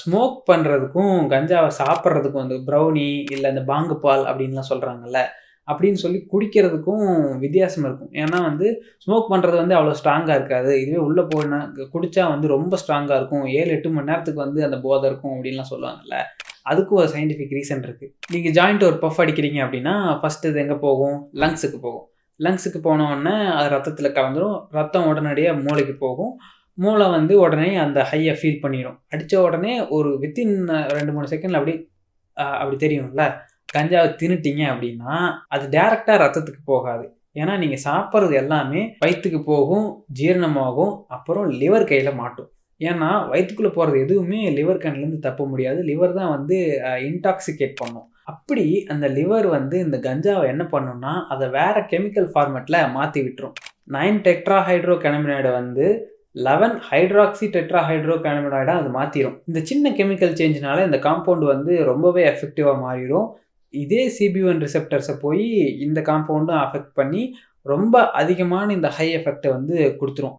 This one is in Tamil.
ஸ்மோக் பண்றதுக்கும், கஞ்சாவ சாப்பிடுறதுக்கும் வந்து ப்ரௌனி இல்ல இந்த பாங்கு பால் அப்டின்லாம் சொல்றாங்கல்ல. அப்படின்னு சொல்லி குடிக்கிறதுக்கும் வித்தியாசம் இருக்கும். ஏன்னா வந்து ஸ்மோக் பண்றது வந்து அவ்வளோ ஸ்ட்ராங்கா இருக்காது. இதுவே உள்ள போனா குடிச்சா வந்து ரொம்ப ஸ்ட்ராங்கா இருக்கும். 7, 8 மணி நேரத்துக்கு வந்து அந்த போதை இருக்கும் அப்டின்லாம் சொல்லுவாங்கல்ல. அதுக்கும் ஒரு சயன்டிஃபிக் ரீசன் இருக்கு. நீங்க ஜாயிண்ட் ஒரு பஃப் அடிக்கிறீங்க அப்டின்னா, ஃபர்ஸ்ட் இது எங்க போகும்? லங்ஸுக்கு போகும். லங்ஸுக்கு போன உடனே அது ரத்தத்தில கலந்துரும். ரத்தம் உடனடியா மூளைக்கு போகும். மூளை வந்து உடனே அந்த ஹைய ஃபீல் பண்ணிரும். அடிச்ச உடனே ஒரு வித்தின் 2, 3 செகண்ட்ல அப்படியே அப்படி தெரியும்ல. கஞ்சாவ தின்னுட்டீங்க அப்படின்னா, அது டைரக்ட்டா ரத்தத்துக்கு போகாது. ஏன்னா நீங்க சாப்பிடுறது எல்லாமே வயித்துக்கு போகும், ஜீரணமாகும், அப்புறம் லிவர் கையில மாட்டும். ஏன்னா வயித்துக்குள்ள போறது எதுவுமே லிவர் கண்லேருந்து தப்ப முடியாது. லிவர் தான் வந்து இன்டாக்ஸிகேட் பண்ணும். அப்படி அந்த லிவர் வந்து இந்த கஞ்சாவ என்ன பண்ணும்னா, அத வேற கெமிக்கல் ஃபார்மட்ல மாத்தி விட்டுரும். 9 டெட்ராஹைட்ரோ கேனபினாய்ட வந்து 11 ஹைட்ராக்ஸி டெட்ராஹைட்ரோ கேனபினாய்டா அது மாத்திரும். இந்த சின்ன கெமிக்கல் சேஞ்ச்னால இந்த காம்பவுண்ட் வந்து ரொம்பவே எஃபெக்டிவா மாறிரும். இதே CB1 ரிசெப்டர்ஸ போயி இந்த காம்பவுண்டும் அஃபெக்ட் பண்ணி, ரொம்ப அதிகமான இந்த ஹை எஃபெக்ட்ட வந்து குடுத்துரும்.